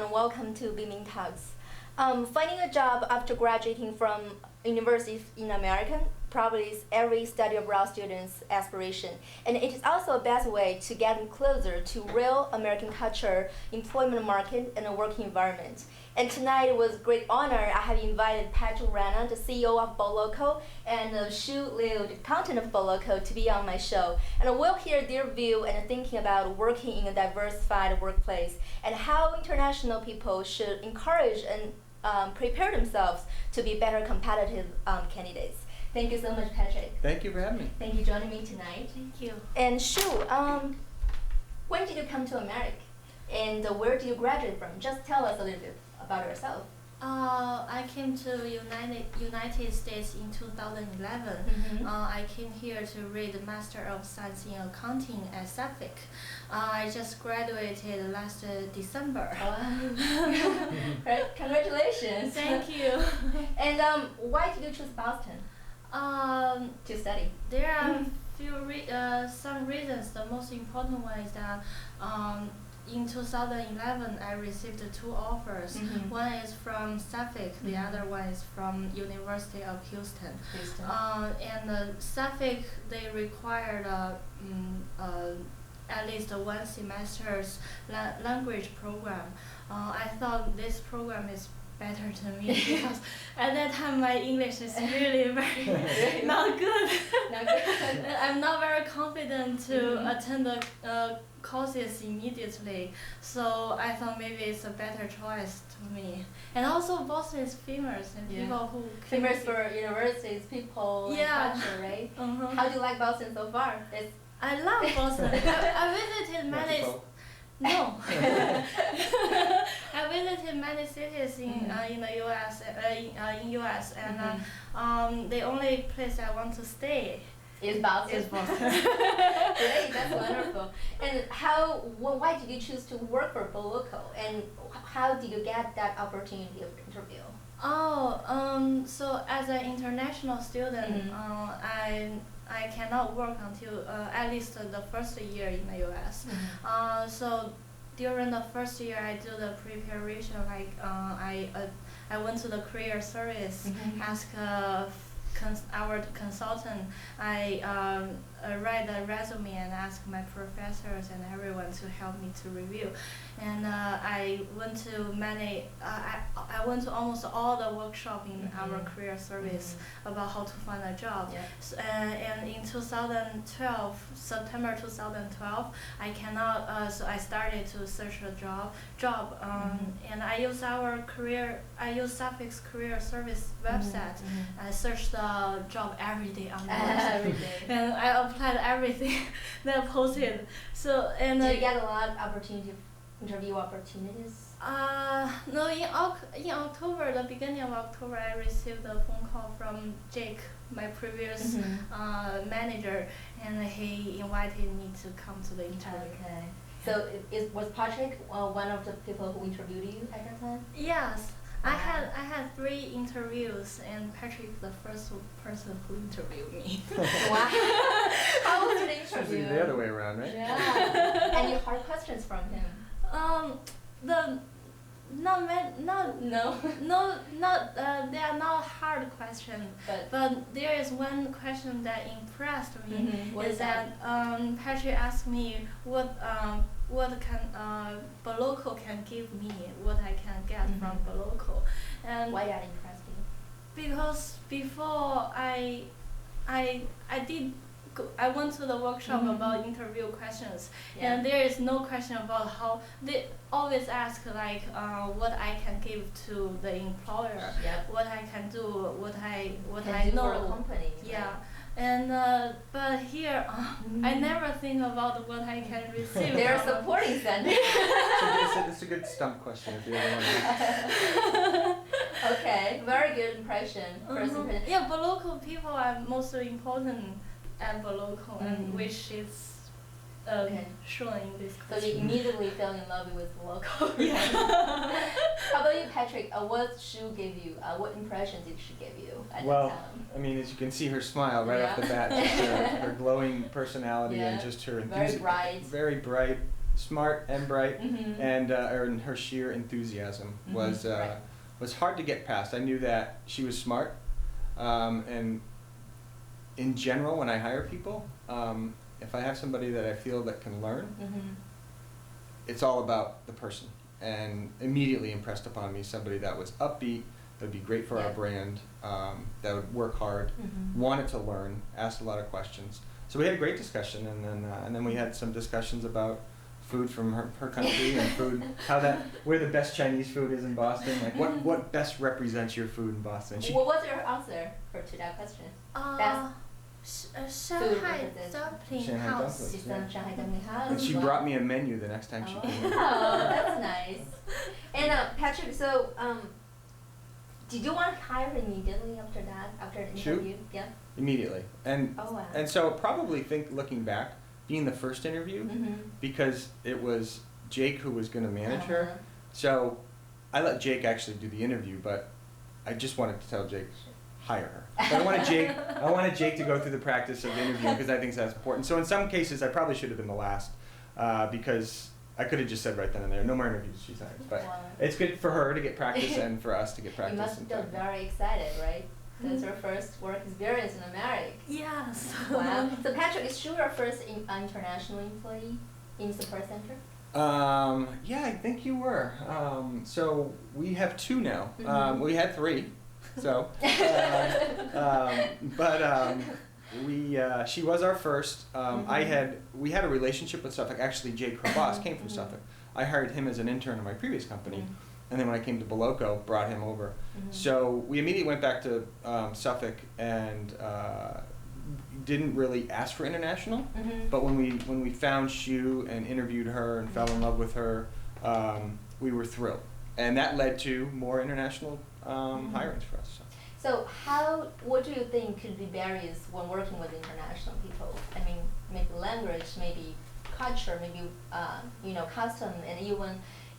everyone. Welcome to BinBin Talks. Finding a job after graduating from university in America probably is every study abroad student's aspiration, and it is also a best way to get them closer to real American culture, employment market, and a working environment. And tonight, with great honor, I have invited Patrick Renna, the CEO of Boloco, and Shu Liu, the content of Boloco, to be on my show. And we'll hear their view and thinking about working in a diversified workplace and how international people should encourage and prepare themselves to be better competitive candidates. Thank you so much, Patrick. Thank you for having me. Thank you for joining me tonight. Thank you. And Shu, when did you come to America? And where did you graduate from? Just tell us a little bit about yourself. I came to United States in 2011. I came here to read the Master of Science in Accounting at Suffolk. I just graduated last December. Right, congratulations. Thank you. And why did you choose Boston to study? There are some reasons. The most important one is that in 2011, I received two offers. One is from Suffolk, the other one is from University of Houston. And Suffolk, they required at least one semester's language program. I thought this program is better to me because at that time my English is really very not good. I'm not very confident to attend the courses immediately, so I thought maybe it's a better choice to me. And also Boston is famous and people who famous for universities, people, and culture, right? How do you like Boston so far? I love Boston. I visited many. No, I visited many cities in the U.S. In U.S. and the only place I want to stay is Boston. Great, that's wonderful. And why did you choose to work for Boloco? And how did you get that opportunity of interview? So as an international student, I cannot work until at least the first year in the U.S. So during the first year, I do the preparation. Like I went to the career service, ask our consultant. I write a resume and ask my professors and everyone to help me to review. And I went to many. I went to almost all the workshop in our career service about how to find a job. And in 2012, September 2012, I cannot. So I started to search a job. And I use Suffolk's career service website. I search the job every day on the website. And I applied everything that posted. So and did you get a lot of interview opportunities? No, in October, the beginning of October, I received a phone call from Jake, my previous manager, and he invited me to come to the interview. Okay. So was Patrick one of the people who interviewed you at that time? Yes. I had 3 interviews, and Patrick the first person who interviewed me. Wow! How was the interview? Usually the other way around, right? Yeah. Any hard questions from him? They are not hard questions. But there is one question that impressed me. What is that Patrick asked me what can Boloco can give me, what I can get from Boloco. And why that impressed you? Because before I went to the workshop about interview questions, and there is no question about how they always ask like what I can give to the employer, what I can do, what I know. For a company. And but here I never think about what I can receive. They're supporting center. So it's a good stump question if you ever want to. Okay, very good impression. First impression. Yeah, Boloco people are most important at Boloco, and which is showing this question. So you immediately fell in love with Boloco. How about you, Patrick? What Shu gave you? What impression did she give you at that time? I mean, as you can see her smile right off the bat, just her glowing personality and just her enthusiasm. Very bright. Very bright, smart and bright, Mm-hmm. and her sheer enthusiasm was Right. was hard to get past. I knew that she was smart, and in general, when I hire people, if I have somebody that I feel that can learn, Mm-hmm. it's all about the person. And immediately impressed upon me somebody that was upbeat, that would be great for our Yeah. brand, that would work hard, Mm-hmm. wanted to learn, asked a lot of questions. So we had a great discussion, and then we had some discussions about food from her country and food, where the best Chinese food is in Boston, like what best represents your food in Boston. What was your answer to that question? Shanghai represents- dumpling Shanghai house. dumplings. It's some Shanghai dumpling house. And she Wow. brought me a menu the next time she came in. Oh, that's nice. And Patrick, so did you want to hire immediately after that, after the Shu? interview? Yeah. Immediately. And Oh wow. and so probably looking back, being the first interview, Mm-hmm. because it was Jake who was going to manage her. So I let Jake actually do the interview, but I just wanted to tell Jake, hire her. But I wanted Jake to go through the practice of interviewing because I think that's important. So in some cases, I probably should have been the last, because I could have just said right then and there, no more interviews, she's hired. But Wow. it's good for her to get practice and for us to get You practice. must and feel time. very excited, right? That's your first work experience in America. Yes. Wow. So Patrick, is Shu your first international employee in support center? Yeah, I think you were. So we have 2 now. Mhm. We had 3. So, she was our first. We had a relationship with Suffolk. Actually, Jake, her boss, came from Mhm. Suffolk. I hired him as an intern in my previous company, Mhm. and then when I came to Boloco, brought him over. Mhm. So we immediately went back to Suffolk and didn't really ask for international. Mhm. But when we found Shu and interviewed her and fell in love with her, we were thrilled, and that led to more international hirings for us. So what do you think could be barriers when working with international people? I mean, maybe language, maybe culture, maybe custom, and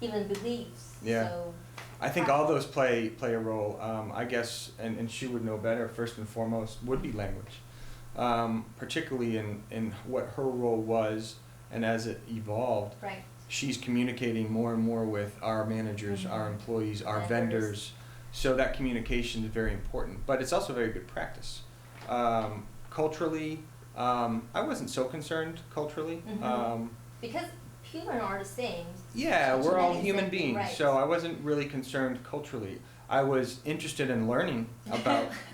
even beliefs. Yeah. So, I think all those play a role. I guess, and Shu would know better. First and foremost, would be language, particularly in what her role was, and as it evolved. Right. She's communicating more and more with our managers, Mhm. our employees, our Vendors. vendors. So that communication is very important, but it's also very good practice. Culturally, I wasn't so concerned culturally. Mhm. Because humans are the same. Yeah, we're all Humanity human same, beings, right. so I wasn't really concerned culturally. I was interested in learning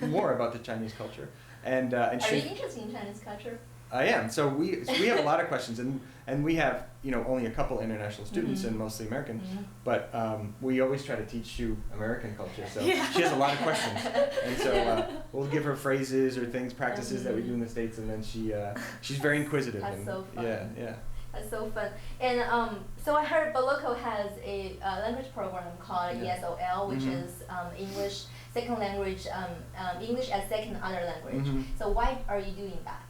more about the Chinese culture, and Are you she. interested in Chinese culture? I am. So we have a lot of questions, and we have only a couple international students Mhm. and mostly American, Mhm. but we always try to teach you American culture. So Yeah. she has a lot of questions, and so we'll give her phrases or things, practices that we do in the States, and then she's very inquisitive. That's and so fun. Yeah. That's so fun. And so I heard Boloco has a language program called Yeah. ESOL, which Mhm. is English second language, English as second other language. Mhm. So why are you doing that?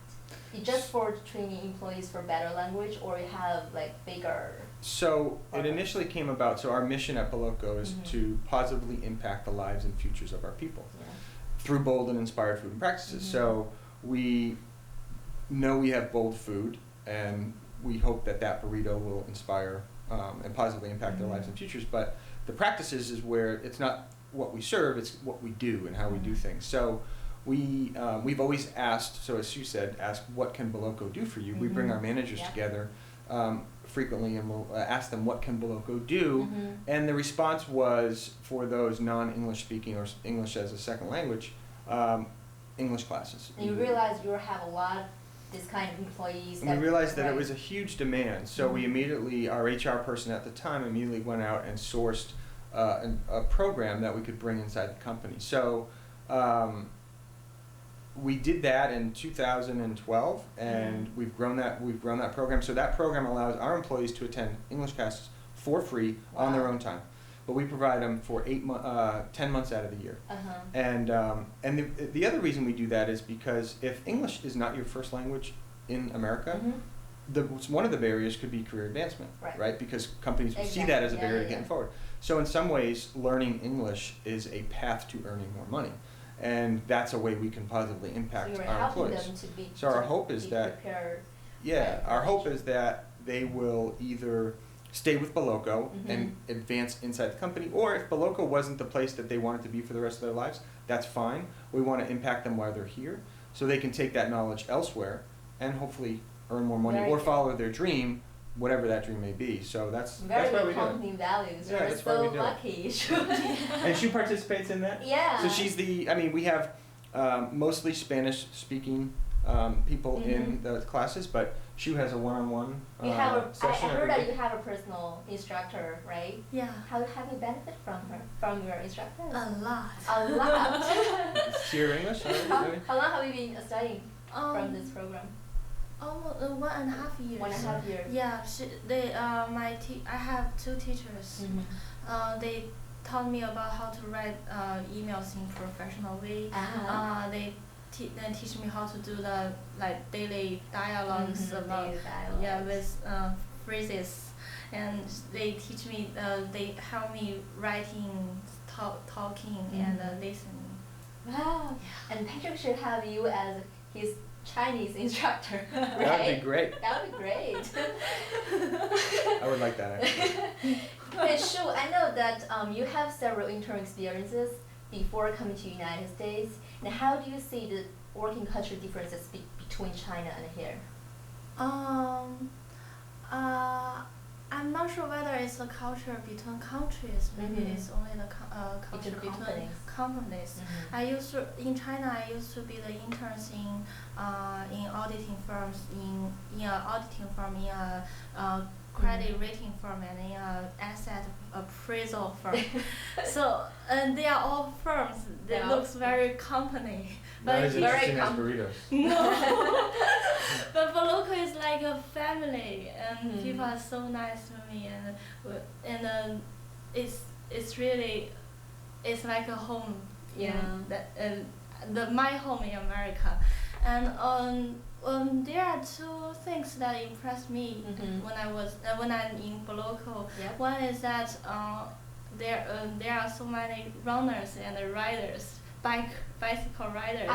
You just for training employees for better language, or you have like bigger? So it Okay. initially came about. So our mission at Boloco is Mhm. to positively impact the lives and futures of our people Yeah. through bold and inspired food and practices. Mhm. So we know we have bold food, and we hope that burrito will inspire and positively impact their Mhm. lives and futures. But the practices is where it's not what we serve; it's what we do and how we do Mhm. things. So we've always asked. So as you said, ask what can Boloco do for you. We bring Mhm. our managers Yeah. together frequently, and we'll ask them what can Boloco do. Mhm. And the response was, for those non-English speaking or English as a second language, English classes. And you realize you have a lot of this kind of employees. And we realized that it right. was a huge demand, so we Mhm. immediately, our HR person at the time immediately went out and sourced a program that we could bring inside the company. So we did that in 2012, and we've grown that program. So that program allows our employees to attend English classes for free on their Wow. own time, but we provide them for 10 months out of the year. Uh-huh. And the other reason we do that is because if English is not your first language in America, Mhm. one of the barriers could be career advancement, Right. Because companies will see that as a barrier to getting forward. So in some ways, learning English is a path to earning more money, and that's a way we can positively impact So you're our helping employees. them to be. So our to hope is be that- prepared. Yeah, Right, our right. hope is that they will either stay with Boloco and advance inside the company, or if Boloco wasn't the place that they wanted to be for the rest of their lives, that's fine. We want to impact them while they're here, so they can take that knowledge elsewhere and hopefully earn more money or follow their dream, whatever that dream may be. So that's why we do it. Company values. Yeah, You're that's why so we do it. lucky. And Shu participates in that? Yeah. So she's the, I mean, we have mostly Spanish-speaking people in the classes, but Shu has a one-on-one You have a, I session. heard that you have a personal instructor, right? Yeah. How have you benefit from your instructor? A lot. A lot. Is she your English? How long have you been studying from this program? Almost 1.5 years. 1.5 years. Yeah, I have 2 teachers. They taught me about how to write emails in professional way. They then teach me how to do the daily dialogues about with phrases, and they teach me they help me writing, talking, and listening. Wow. Yeah. And Patrick should have you as his Chinese instructor, right? That would be great. That would be great. I would like that actually. Okay, Shu, I know that you have several intern experiences before coming to United States. And how do you see the working culture differences between China and here? I'm not sure whether it's the culture between countries. Maybe it's only the culture between companies. In China, I used to be the interns in auditing firms, in an auditing firm, in a credit rating firm, and in an asset appraisal firm. So they are all firms that looks very company. Not But as interesting as burritos. no. But Boloco is like a family, and people are so nice to me, and it's really like a home. My home in America, and there are 2 things that impressed me when I'm in Boloco. Yep. One is that there are so many runners and riders. Bicycle riders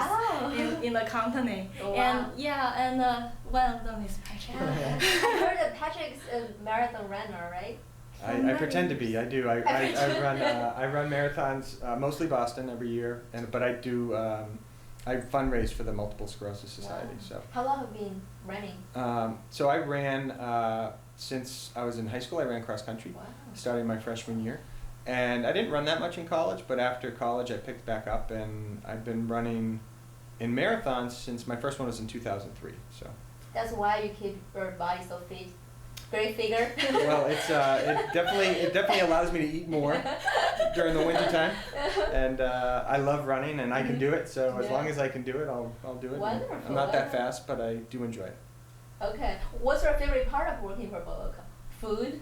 in the company. Oh, wow. And one of them is Patrick. Yeah. I heard that Patrick's a marathon runner, right? I pretend to be. I do. I run marathons, mostly Boston every year, but I do. I fundraise for the Multiple Sclerosis Society. Wow. So. How long have you been running? So I ran since I was in high school. I ran cross country, starting my freshman year. And I didn't run that much in college, but after college I picked back up, and I've been running in marathons since my first one was in 2003. So. That's why you keep your body so fit. Great figure. Well, it definitely allows me to eat more during the winter time, and I love running, and I can do it. So as long as I can do it, I'll do it. Wonderful. I'm not that fast, but I do enjoy it. Okay. What's your favorite part of working for Boloco? Food?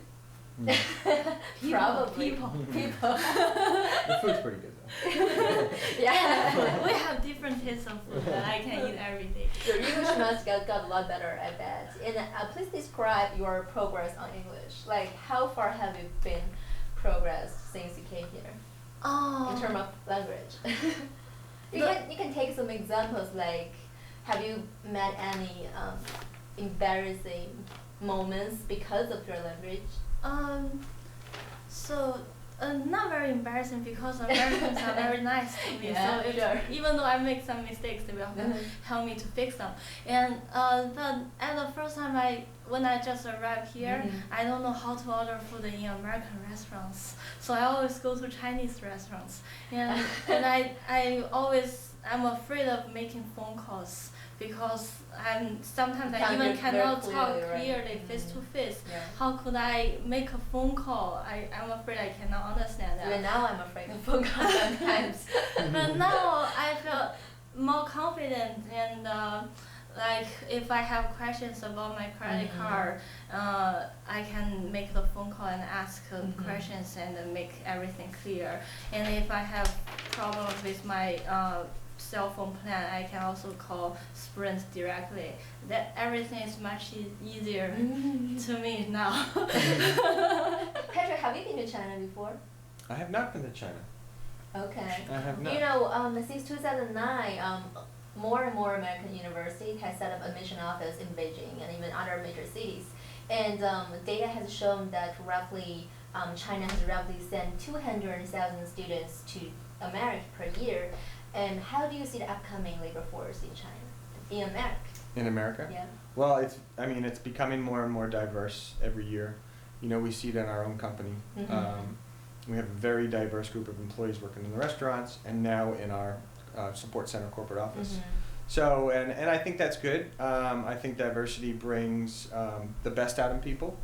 Probably. People. The food's pretty good though. Yeah. We have different tastes of food that I can eat every day. Your English must got a lot better, I bet. And please describe your progress on English. Like, how far have you been progressed since you came here? In terms of language. You can take some examples, like, have you met any embarrassing moments because of your language? Not very embarrassing, because Americans are very nice to me. Even though I make some mistakes, they will help me to fix them. And at the first time when I just arrived here, I don't know how to order food in American restaurants. So I always go to Chinese restaurants, and I'm afraid of making phone calls, because sometimes I even cannot talk clearly face to face. How could I make a phone call? I'm afraid I cannot understand that. Even now I'm afraid of phone calls sometimes. But now I feel more confident, and like if I have questions about my credit card, I can make the phone call and ask questions and make everything clear. And if I have problems with my cell phone plan, I can also call Sprint directly. That everything is much easier to me now. Patrick, have you been to China before? I have not been to China. Okay. I have not. You know, since 2009, more and more American universities have set up a mission office in Beijing and even other major cities. And data has shown that roughly China has roughly sent 200,000 students to America per year. And how do you see the upcoming labor force in China, in America? In America? Yeah. Well, it's becoming more and more diverse every year. We see it in our own company. We have a very diverse group of employees working in the restaurants and now in our support center corporate office. So, and I think that's good. I think diversity brings the best out in people.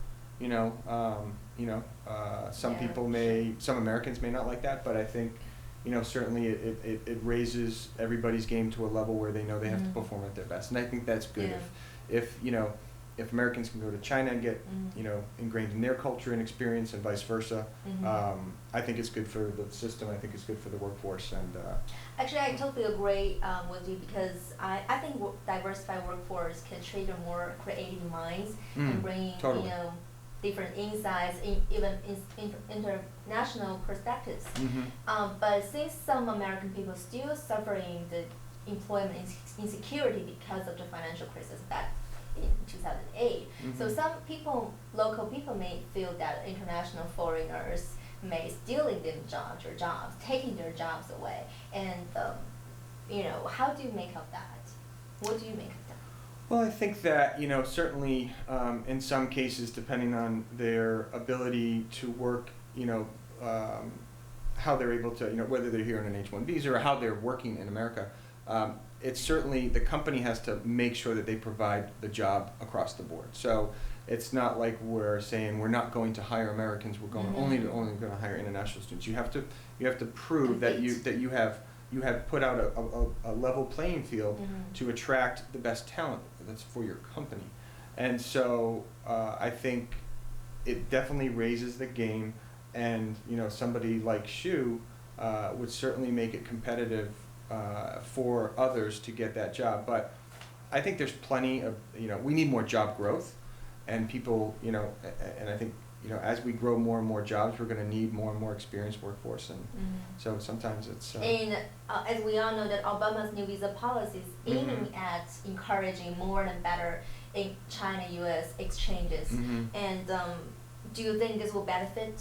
Some Americans may not like that, but I think, certainly it raises everybody's game to a level where they know they have to perform at their best. And I think that's good. Yeah. If Americans can go to China and get, ingrained in their culture and experience and vice versa, I think it's good for the system. I think it's good for the workforce. And actually, I totally agree with you, because I think diversified workforce can trigger more creative minds and bring totally. Different insights, even international perspectives. But since some American people still suffering the employment insecurity because of the financial crisis back in 2008, so some people, local people, may feel that international foreigners may stealing them jobs, taking their jobs away. And how do you make of that? What do you make of that? Well, I think that, certainly in some cases, depending on their ability to work, how they're able to, whether they're here on an H-1 visa or how they're working in America, it's certainly, the company has to make sure that they provide the job across the board. So it's not like we're saying we're not going to hire Americans, we're going only going to hire international students. You have to prove that you have put out a level playing field to attract the best talent that's for your company. And so I think it definitely raises the game, and somebody like Shu would certainly make it competitive for others to get that job. But I think there's plenty of, we need more job growth, and people, and I think, as we grow more and more jobs, we're going to need more and more experienced workforce, and so sometimes it's. And as we all know, that Obama's new visa policy is aiming at encouraging more and better in China-U.S. exchanges. And do you think this will benefit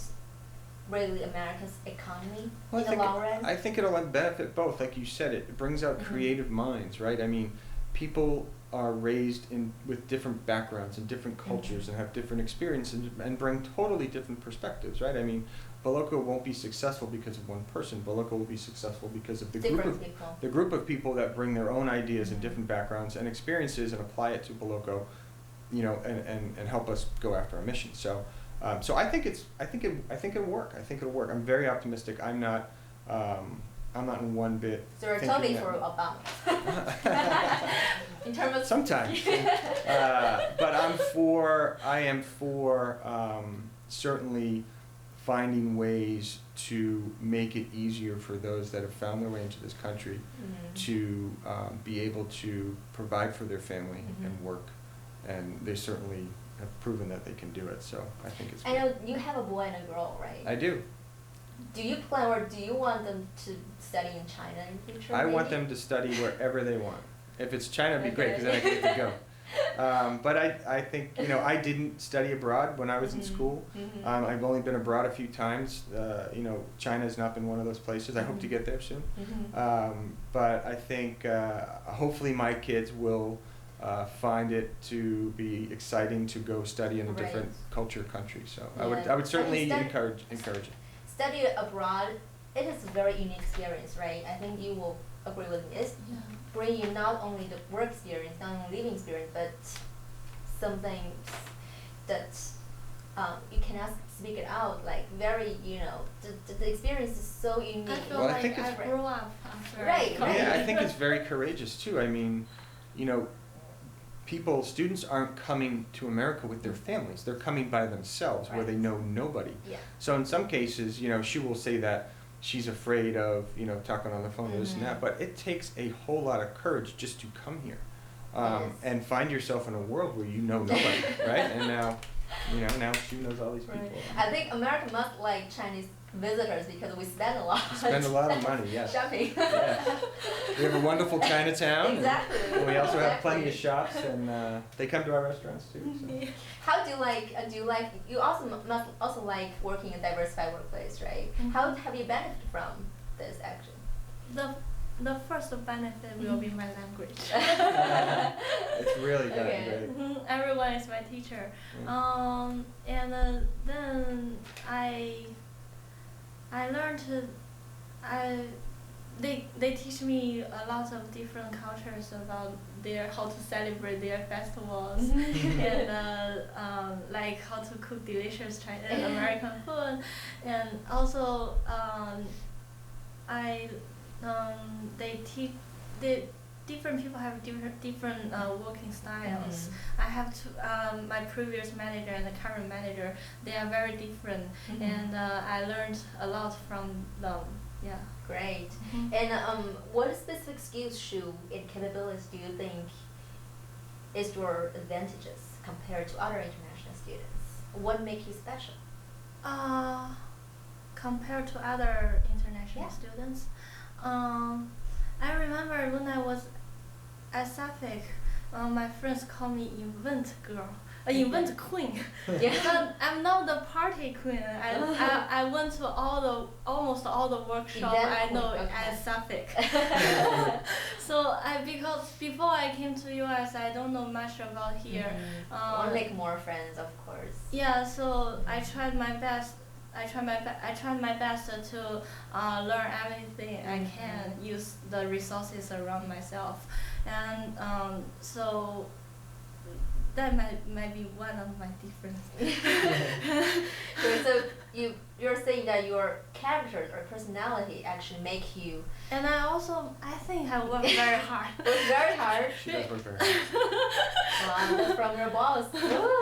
really America's economy in the long run? I think it'll benefit both. Like you said, it brings out creative minds, right? I mean, people are raised with different backgrounds and different cultures and have different experiences and bring totally different perspectives, right? I mean, Boloco won't be successful because of one person. Boloco will be successful because of the group of people that bring their own ideas and different backgrounds and experiences and apply it to Boloco, and help us go after our mission. So I think it'll work. I think it'll work. I'm very optimistic. I'm not in one bit. So you're totally for Obama. In terms of sometimes, but I am for certainly finding ways to make it easier for those that have found their way into this country to be able to provide for their family and work, and they certainly have proven that they can do it. So I think it's. I know you have a boy and a girl, right? I do. Do you plan, or do you want them to study in China in the future? I want them to study wherever they want. If it's China, it'd be great, because then I get to go. But I think, I didn't study abroad when I was in school. I've only been abroad a few times. China has not been one of those places. I hope to get there soon. But I think hopefully my kids will find it to be exciting to go study in a different culture, country. So I would certainly encourage it. Study abroad, it is a very unique experience, right? I think you will agree with me. It's bring you not only the work experience, not only living experience, but something that you cannot speak it out, like very, the experience is so unique. I feel like I grew up after. Right. Yeah, I think it's very courageous too. I mean, students aren't coming to America with their families. They're coming by themselves, where they know nobody. Yeah. So in some cases, she will say that she's afraid of, talking on the phone or this and that, but it takes a whole lot of courage just to come here and find yourself in a world where you know nobody, right? And now, now she knows all these people. I think America must like Chinese visitors because we spend a lot. Spend a lot of money, yes. Shopping. Yeah. We have a wonderful Chinatown. Exactly. And we also have Exactly. plenty of shops, and they come to our restaurants too. So. How do you like? You also must also like working in a diversified workplace, right? Mhm. How have you benefited from this action? The first benefit will be my language. It's really gotten Okay. great. Everyone is my teacher. Yeah. And then I learned they teach me a lot of different cultures about how to celebrate their festivals and like how to cook delicious Chinese American food, and also they teach different people have different working styles. I have to my previous manager and the current manager, they are very different, and I learned a lot from them. Yeah. Great. And what specific skills, Shu, and capabilities do you think is your advantages compared to other international students? What makes you special? Compared to other international Yeah. students, I remember when I was at Suffolk, my friends call me invent girl, invent queen. Yeah. But I'm not the party queen. I went to almost all the workshops Event I know queen, okay. at Suffolk. So because before I came to US, I don't know much about here. Want to make more friends, of course. Yeah, so I tried my best. I tried my best to learn everything I can, use the resources around myself, and so that might be one of my differences. So you're saying that your character or personality actually make you And I think I work very hard. work very hard. She does work very hard. Wow, that's from your boss.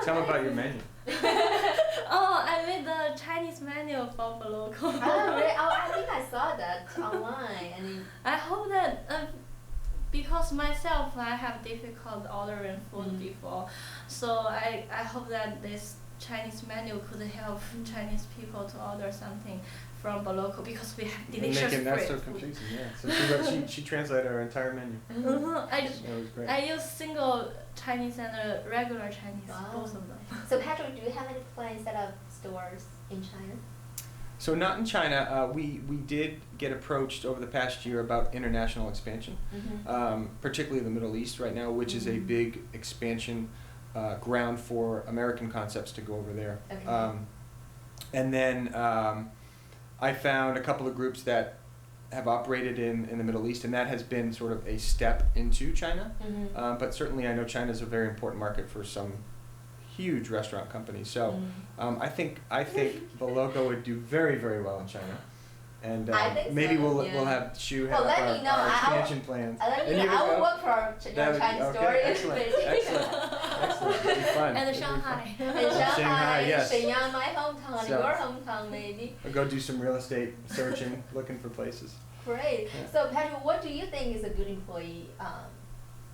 Tell me about your menu. Oh, I made the Chinese menu for Boloco. Oh, really? Oh, I think I saw that online. And I hope that because myself I have difficult ordering food before, so I hope that this Chinese menu could help Chinese people to order something from Boloco, because we have delicious Make it not great so food. confusing, yeah. So she translated our entire menu. That was great. I use single Chinese and regular Chinese, Wow. both of them. So Patrick, do you have any plans to set up stores in China? So not in China. We did get approached over the past year about international expansion, particularly the Middle East right now, which is a big expansion ground for American concepts to go over there. Okay. And then I found a couple of groups that have operated in the Middle East, and that has been sort of a step into China. But certainly I know China is a very important market for some huge restaurant companies. So I think Boloco would do very, very well in China. And I think maybe so, we'll yeah. have Shu Well, have let our, me know. our I'll- expansion plans. I And you I will go. work for That your would- Chinese okay, store. excellent, excellent. It'd be fun. And It'd be fun. Shanghai. In Shanghai, Shanghai, yes. Shenyang, my hometown, So- your hometown maybe. I'll go do some real estate searching, looking for places. Great. Yeah. So Patrick, what do you think is a good employee?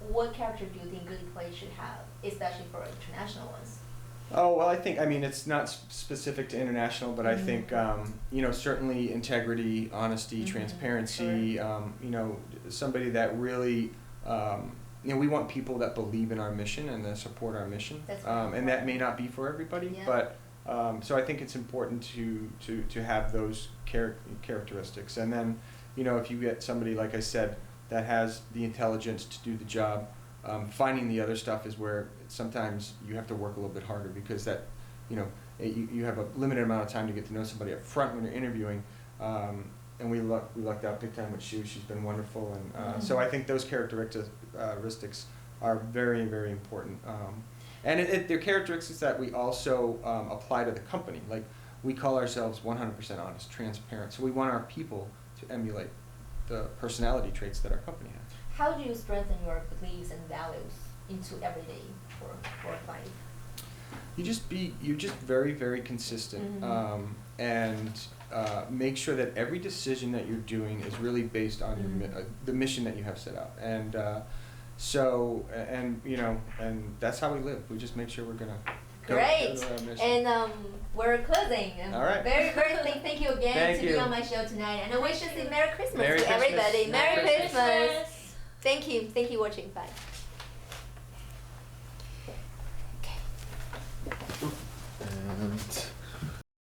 What character do you think good employees should have, especially for international ones? Oh, well, I mean, it's not specific to international, but I think, certainly integrity, honesty, transparency, somebody that really, we want people that believe in our mission and that support our mission. That's very and that may not be for everybody, Yeah. but, so I think it's important to have those characteristics. And then, if you get somebody, like I said, that has the intelligence to do the job, finding the other stuff is where sometimes you have to work a little bit harder, because that, you have a limited amount of time to get to know somebody up front when you're interviewing. And we lucked out big time with Shu. She's been wonderful, and so I think those characteristics are very, very important. And they're characteristics that we also apply to the company. Like, we call ourselves 100% honest, transparent. So we want our people to emulate the personality traits that our company has. How do you strengthen your beliefs and values into everyday work life? You're just very, very consistent, and make sure that every decision that you're doing is really based on your the mission that you have set out. And and that's how we live. We just make sure we're gonna Great. Go to our mission. And we're closing. All right. Very, very thank you again Thank to be you. on my show tonight. And I wish you a Merry Christmas Merry to Christmas. everybody. Merry Merry Christmas. Thank you. Thank you for watching. Bye. And